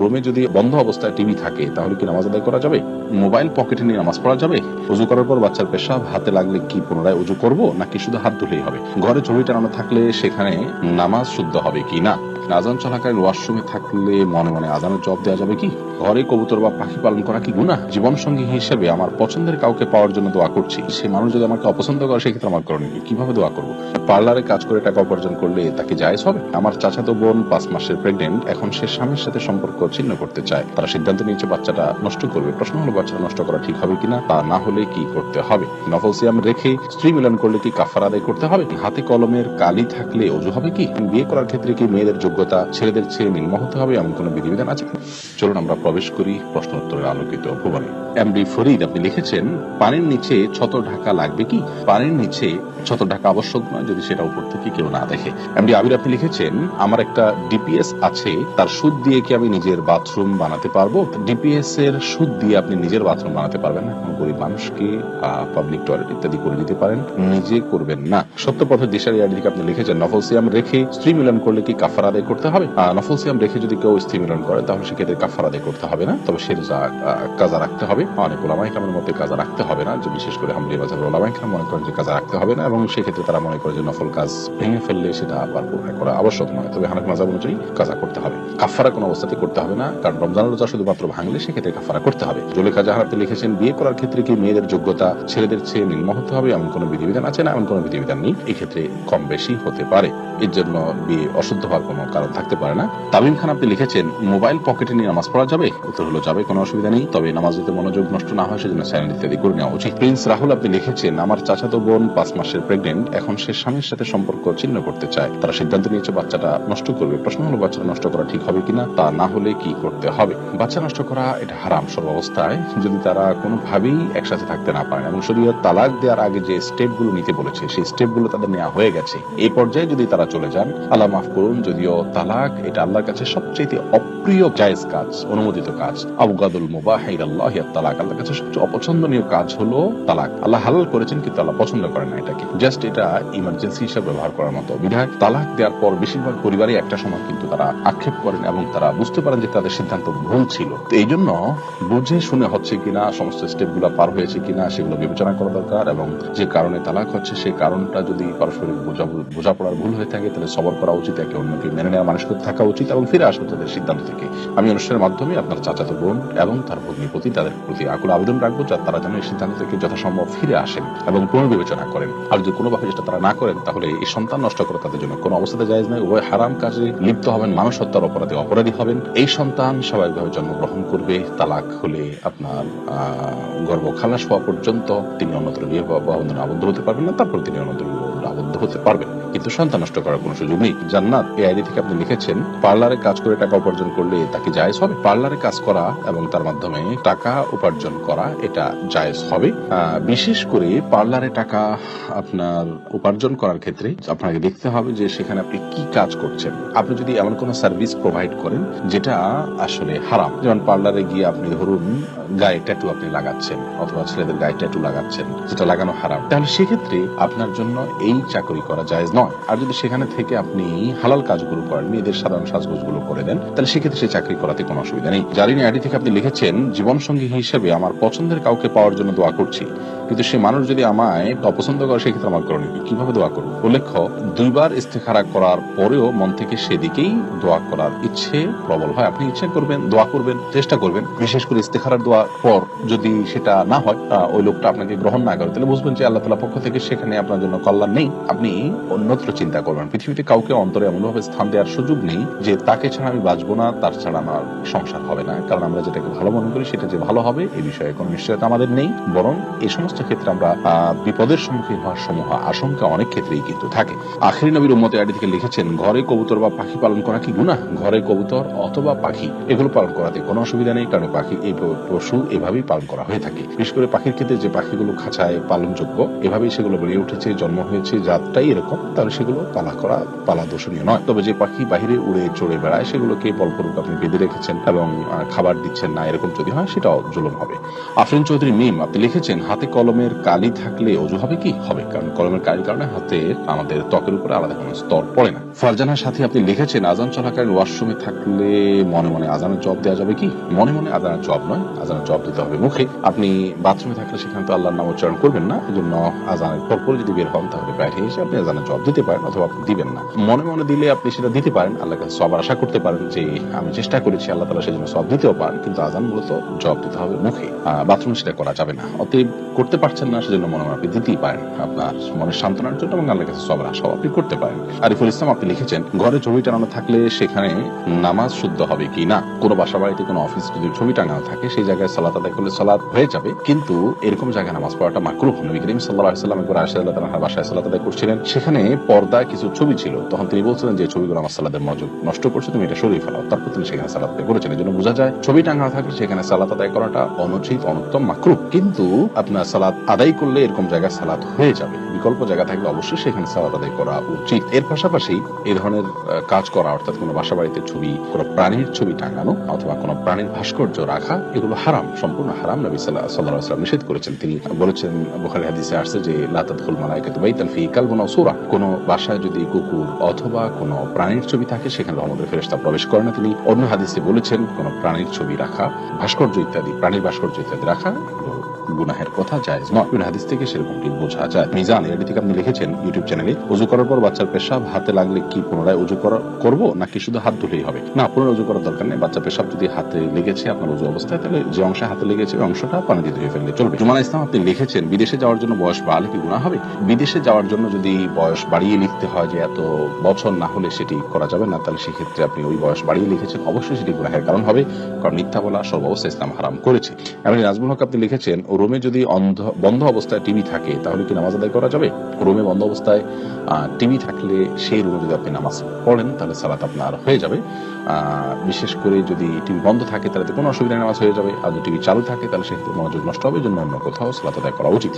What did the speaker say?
রুমে যদি বন্ধ অবস্থায় টিভি থাকে তাহলে কি নামাজ আদায় করা যাবে? মোবাইল পকেটে নিয়ে নামাজ পড়া যাবে? ওযু করার পর বাচ্চার পেশাব হাতে লাগলে কি পুনরায় ওযু করব নাকি শুধু হাত ধুলেই হবে? ঘরে ছবি টানানো থাকলে সেখানে নামাজ শুদ্ধ হবে কি না? আজান চলাকালীন ওয়াশরুমে থাকলে মনে মনে আজানের জবাব দেওয়া যাবে কি? ঘরে কবুতর বা পাখি পালন করা কি গুনাহ? জীবন সঙ্গী হিসেবে আমার পছন্দের কাউকে পাওয়ার জন্য দোয়া করছি, সে মানুষ যদি আমাকে অপছন্দ করে সেক্ষেত্রে আমার করণীয় কি? কিভাবে দোয়া করব? পার্লারে কাজ করে টাকা উপার্জন করলে তাকে জায়েজ হবে? আমার চাচাতো বোন 5 মাসের প্রেগনেন্ট, এখন সে স্বামীর সাথে সম্পর্ক ছিন্ন করতে চায়। তারা সিদ্ধান্ত নিয়েছে বাচ্চাটা নষ্ট করবে। প্রশ্ন হলো বাচ্চাটা নষ্ট করা ঠিক হবে কিনা, তা না হলে কি করতে হবে? নফল সিয়াম রেখে স্ত্রী মিলন করলে কি কাফারা আদায় করতে হবে? হাতে কলমের কালি থাকলে ওযু হবে কি? বিয়ে করার ক্ষেত্রে কি মেয়েদের যোগ্যতা ছেলেদের চেয়ে নিম্ন হতে হবে এমন কোন বিধিবিধান আছে? চলুন আমরা প্রবেশ করি প্রশ্ন উত্তরের আলোকিত ভুবনে। এমডি ফরিদ আপনি লিখেছেন, পানির নিচে ছত্র ঢাকা লাগবে কি? পানির নিচে ছত্র ঢাকা আবশ্যক নয় যদি সেটা উপর থেকে কেউ না দেখে। এমডি আবির আপনি লিখেছেন, আমার একটা ডিপিএস আছে, তার সুদ দিয়ে কি আমি নিজের বাথরুম বানাতে পারবো? ডিপিএস এর সুদ দিয়ে আপনি নিজের বাথরুম বানাতে পারবেন না। গরিব মানুষকে পাবলিক টয়লেট ইত্যাদি করে দিতে পারেন, নিজে করবেন না। সত্যপথের দিশারি আইডি থেকে আপনি লিখেছেন, নফল সিয়াম রেখে স্ত্রী মিলন করলে কি কাফারা আদায় করতে হবে? নফল সিয়াম রেখে যদি কেউ স্ত্রী মিলন করে তাহলে সেক্ষেত্রে কাফারা আদায় করতে হবে না, তবে সে কাজা রাখতে হবে। অনেক ওলামায়ে কেরামের মধ্যে কাজা রাখতে হবে না, যে বিশেষ করে হাম্বলি মাযহাবের ওলামায়ে কেরাম মনে করেন যে কাজা রাখতে হবে না, এবং সেক্ষেত্রে তারা মনে করে যে নফল কাজ ভেঙে ফেললে সেটা আবার পুনরায় করা আবশ্যক নয়, তবে হানাফি মাযহাব অনুযায়ী কাজা করতে হবে। কাফারা কোনো অবস্থাতে করতে হবে না, কারণ রমজানের রোজা শুধুমাত্র ভাঙলে সেক্ষেত্রে কাফারা করতে হবে। জুলেখা জাহান আপনি লিখেছেন, বিয়ে করার ক্ষেত্রে কি মেয়েদের যোগ্যতা ছেলেদের চেয়ে নিম্ন হতে হবে এমন কোনো বিধিবিধান আছে না? এমন কোনো বিধিবিধান নেই, এই ক্ষেত্রে কম বেশি হতে পারে, এর জন্য বিয়ে অশুদ্ধ হওয়ার কোনো কারণ থাকতে পারে না। তামিম খান আপনি লিখেছেন, মোবাইল পকেটে নিয়ে নামাজ পড়া যাবে? উত্তর হলো যাবে, কোনো অসুবিধা নেই, তবে নামাজ যাতে মনোযোগ নষ্ট না হয় সেজন্য সাইলেন্ট ইত্যাদি করে নেওয়া উচিত। প্রিন্স রাহুল আপনি লিখেছেন, আমার চাচাতো বোন 5 মাসের প্রেগনেন্ট, এখন সে স্বামীর সাথে সম্পর্ক ছিন্ন করতে চায়। তারা সিদ্ধান্ত নিয়েছে বাচ্চাটা নষ্ট করবে। প্রশ্ন হলো বাচ্চাটা নষ্ট করা ঠিক হবে কিনা, তা না হলে কি করতে হবে? বাচ্চা নষ্ট করা এটা হারাম সর্বাবস্থায়, যদি তারা কোনোভাবেই একসাথে থাকতে না পারেন, এবং শরীয়ত তালাক দেওয়ার আগে যে স্টেপগুলো নিতে বলেছে সেই স্টেপগুলো তাদের নেওয়া হয়ে গেছে, এই পর্যায়ে যদি তারা চলে যান, আল্লাহ মাফ করুন, যদিও তালাক এটা আল্লাহর কাছে সবচেয়ে অপ্রিয় জায়েজ কাজ, অনুমোদিত কাজ, আবগাদুল মুবাহ ইলাল্লাহি আত-তালাক, আল্লাহর কাছে সবচেয়ে অপছন্দনীয় কাজ হলো তালাক। আল্লাহ হালাল করেছেন কিন্তু আল্লাহ পছন্দ করেন না এটাকে, জাস্ট এটা ইমার্জেন্সি হিসেবে ব্যবহার করার মতো। বিধায় তালাক দেওয়ার পর বেশিরভাগ পরিবারে একটা সময় কিন্তু তারা আক্ষেপ করেন এবং তারা বুঝতে পারেন যে তাদের সিদ্ধান্ত ভুল ছিল। তো এই জন্য বুঝে শুনে হচ্ছে কিনা, সমস্ত স্টেপগুলো পার হয়েছে কিনা সেগুলো বিবেচনা করা দরকার, এবং যে কারণে তালাক হচ্ছে সেই কারণটা যদি পারস্পরিক বোঝাপড়ার ভুল হয়ে থাকে তাহলে সবর করা উচিত, একে অন্যকে মেনে নেওয়া মানুষকে থাকা উচিত এবং ফিরে আসা তাদের সিদ্ধান্ত থেকে। আমি অনুষ্ঠানের মাধ্যমে আপনার চাচাতো বোন এবং তার ভগ্নীর প্রতি তাদের প্রতি আকুল আবেদন রাখবো যাতে তারা যেন এই সিদ্ধান্ত থেকে যথাসম্ভব ফিরে আসেন এবং পুনর্বিবেচনা করেন। আর যদি কোনোভাবে যেটা তারা না করেন তাহলে এই সন্তান নষ্ট করা তাদের জন্য কোনো অবস্থাতে জায়েজ নয়। উভয় হারাম কাজে লিপ্ত হবেন, মানুষ হত্যার অপরাধী হবেন। এই সন্তান স্বাভাবিকভাবে জন্মগ্রহণ করবে, তালাক হলে আপনার গর্ভ খালাস হওয়া পর্যন্ত তিনি অন্যত্র বিয়ে বন্ধনে আবদ্ধ হতে পারবেন না, তারপর তিনি অন্যত্র আবদ্ধ হতে পারবেন, কিন্তু সন্তান নষ্ট করার কোনো সুযোগ নেই। জান্নাত এই আইডি থেকে আপনি লিখেছেন, পার্লারে কাজ করে টাকা উপার্জন করলে তাকে জায়েজ হবে? পার্লারে কাজ করা এবং তার মাধ্যমে টাকা উপার্জন করা এটা জায়েজ হবে। বিশেষ করে পার্লারে টাকা আপনার উপার্জন করার ক্ষেত্রে আপনাকে দেখতে হবে যে সেখানে আপনি কি কাজ করছেন। আপনি যদি এমন কোন সার্ভিস প্রোভাইড করেন যেটা আসলে হারাম, যেমন পার্লারে গিয়ে আপনি ধরুন গায়ে ট্যাটু আপনি লাগাচ্ছেন, অথবা ছেলেদের গায়ে ট্যাটু লাগাচ্ছেন, যেটা লাগানো হারাম, তাহলে সেক্ষেত্রে আপনার জন্য এই চাকরি করা জায়েজ নয়। আর যদি সেখানে থেকে আপনি হালাল কাজগুলো করেন, মেয়েদের সাধারণ সাজগোজগুলো করে দেন, তাহলে সেক্ষেত্রে সে চাকরি করাতে কোনো অসুবিধা নেই। জারিনী আইডি থেকে আপনি লিখেছেন, জীবন সঙ্গী হিসেবে আমার পছন্দের কাউকে পাওয়ার জন্য দোয়া করছি, কিন্তু সে মানুষ যদি আমায় অপছন্দ করে সেক্ষেত্রে আমার করণীয় কিভাবে দোয়া করব? উল্লেখ্য, 2 বার ইস্তেখারা করার পরেও মন থেকে সেদিকেই দোয়া করার ইচ্ছে প্রবল হয়। আপনি ইচ্ছা করবেন, দোয়া করবেন, চেষ্টা করবেন, বিশেষ করে ইস্তেখারার দোয়ার পর যদি সেটা না হয়, ওই লোকটা আপনাকে গ্রহণ না করে, তাহলে বুঝবেন যে আল্লাহ তাআলার পক্ষ থেকে সেখানে আপনার জন্য কল্যাণ নেই, আপনি অন্যত্র চিন্তা করবেন। পৃথিবীতে কাউকে অন্তরে এমনভাবে স্থান দেওয়ার সুযোগ নেই যে তাকে ছাড়া আমি বাঁচবো না, তার ছাড়া আমার সংসার হবে না, কারণ আমরা যেটাকে ভালো মনে করি সেটা যে ভালো হবে এই বিষয়ে কোনো নিশ্চয়তা আমাদের নেই, বরং এই সমস্ত ক্ষেত্রে আমরা বিপদের সম্মুখীন হওয়ার সমূহ আশঙ্কা অনেক ক্ষেত্রেই কিন্তু থাকে। আখেরি নবীর উম্মতে আইডি থেকে লিখেছেন, ঘরে কবুতর বা পাখি পালন করা কি গুনাহ? ঘরে কবুতর অথবা পাখি এগুলো পালন করাতে কোনো অসুবিধা নেই, কারণ পাখি এই পশু এভাবেই পালন করা হয়ে থাকে। বিশেষ করে পাখির ক্ষেত্রে যে পাখিগুলো খাঁচায় পালনযোগ্য, এভাবেই সেগুলো বেড়ে উঠেছে, জন্ম হয়েছে, জাতটাই এরকম, তা তাহলে সেগুলো পালা দোষণীয় নয়। তবে যে পাখি বাহিরে উড়ে চড়ে বেড়ায় সেগুলোকে বলপূর্বক আপনি বেঁধে রেখেছেন এবং খাবার দিচ্ছেন না, এরকম যদি হয় সেটাও জুলুম হবে। আফরিন চৌধুরী মিম আপনি লিখেছেন, হাতে কলমের কালি থাকলে অজু হবে কি? হবে, কারণ কলমের কালির কারণে হাতে আমাদের ত্বকের উপরে আলাদা কোনো স্তর পড়ে না। ফারজানার সাথে আপনি লিখেছেন, আজান চলাকালীন ওয়াশরুমে থাকলে মনে মনে আজানের জবাব দেওয়া যাবে কি? মনে মনে আজানের জবাব নয়, আজানের জবাব দিতে হবে মুখে। আপনি বাথরুমে থাকলে সেখানে তো আল্লাহর নাম উচ্চারণ করবেন না, এজন্য আজানের পরপর যদি বের হন তাহলে বাইরে এসে আপনি আজানের জবাব দিতে পারেন, অথবা আপনি দিবেন না। মনে মনে দিলে আপনি সেটা দিতে পারেন, আল্লাহর কাছে সওয়াব আশা করতে পারেন যে আমি চেষ্টা করেছি, আল্লাহ তাআলা সেজন্য সওয়াব দিতেও পারেন, কিন্তু আজান মূলত জবাব দিতে হবে মুখে, বাথরুমে সেটা করা যাবে না। অতএব করতে পারছেন না সেজন্য মনে মনে আপনি দিতেই পারেন, আপনার মনের সান্ত্বনার জন্য, এবং আল্লাহর কাছে সওয়াব আশাও আপনি করতে পারেন। আরিফুল ইসলাম আপনি লিখেছেন, ঘরে ছবি টানানো থাকলে সেখানে নামাজ শুদ্ধ হবে কি না? কোনো বাসা বাড়িতে কোনো অফিস যদি ছবি টাঙানো থাকে সেই জায়গায় সালাত আদায় করলে সালাত হয়ে যাবে, কিন্তু এরকম জায়গায় নামাজ পড়াটা মাকরুহ। নবী করিম সাল্লাল্লাহু আলাইহি ওয়াসাল্লাম একবার আয়েশা রাদিয়াল্লাহু আনহার বাসায় সালাত আদায় করছিলেন, সেখানে পর্দায় কিছু ছবি ছিল, তখন তিনি বলছিলেন যে ছবিগুলো আমার সালাতের মনোযোগ নষ্ট করছে, তুমি এটা সরিয়ে ফেলাও। তারপর তিনি সেখানে সালাত আদায় করেছেন। এজন্য বোঝা যায় ছবি টাঙানো থাকলে সেখানে সালাত আদায় করাটা অনুচিত, অনুত্তম, মাকরুহ। কিন্তু আপনার সালাত আদায় করলে এরকম জায়গায় সালাত হয়ে যাবে, বিকল্প জায়গা থাকলে অবশ্যই সেখানে সালাত আদায় করা উচিত। এর পাশাপাশি এই ধরনের কাজ করা, অর্থাৎ কোনো বাসা বাড়িতে ছবি, কোনো প্রাণীর ছবি টাঙানো অথবা কোনো প্রাণীর ভাস্কর্য রাখা, এগুলো হারাম, সম্পূর্ণ হারাম। নবী সাল্লাল্লাহু আলাইহি ওয়াসাল্লাম নিষেধ করেছেন। তিনি বলেছেন, বুখারী হাদিসে আসছে যে লা তাদখুল মালায়েকাতু বাইতান ফি কালবুন আও সূরা, কোনো বাসায় যদি কুকুর অথবা কোনো প্রাণীর ছবি থাকে সেখানে রহমতের ফেরেশতা প্রবেশ করে না। তিনি অন্য হাদিসে বলেছেন, কোনো প্রাণীর ছবি রাখা, ভাস্কর্য ইত্যাদি, প্রাণীর ভাস্কর্য ইত্যাদি রাখা গুনাহের কথা জায়েজ নয়। হাদিস থেকে সেরকমটি বোঝা যায়। মিজান এর থেকে আপনি লিখেছেন ইউটিউব চ্যানেলে, ওযু করার পর বাচ্চার পেশাব হাতে লাগলে কি পুনরায় ওযু করব নাকি শুধু হাত ধুলেই হবে? না, পুনরায় ওযু করার দরকার নেই। বাচ্চা পেশাব যদি হাতে লেগেছে আপনার ওযু অবস্থায়, তাহলে যে অংশে হাতে লেগেছে ওই অংশটা পানি দিয়ে ধুয়ে ফেললে চলবে। জুমানা ইসলাম আপনি লিখেছেন, বিদেশে যাওয়ার জন্য বয়স বাড়লে কি গুনাহ হবে? বিদেশে যাওয়ার জন্য যদি বয়স বাড়িয়ে লিখতে হয় যে এত বছর না হলে সেটি করা যাবে না, তাহলে সেক্ষেত্রে আপনি ওই বয়স বাড়িয়ে লিখেছেন, অবশ্যই সেটি গুনাহের কারণ হবে, কারণ মিথ্যা বলা সর্বাবস্থায় ইসলাম হারাম করেছে। এমনি নাজমুল হক আপনি লিখেছেন, রুমে যদি বন্ধ অবস্থায় টিভি থাকে তাহলে কি নামাজ আদায় করা যাবে? রুমে বন্ধ অবস্থায় টিভি থাকলে সেই রুমে যদি আপনি নামাজ পড়েন তাহলে সালাত আপনার হয়ে যাবে। বিশেষ করে যদি টিভি বন্ধ থাকে তাহলে কোনো অসুবিধা, নামাজ হয়ে যাবে। আর যদি টিভি চালু থাকে তাহলে সেক্ষেত্রে মনোযোগ নষ্ট হবে, জন্য অন্য কোথাও সালাত আদায় করা উচিত।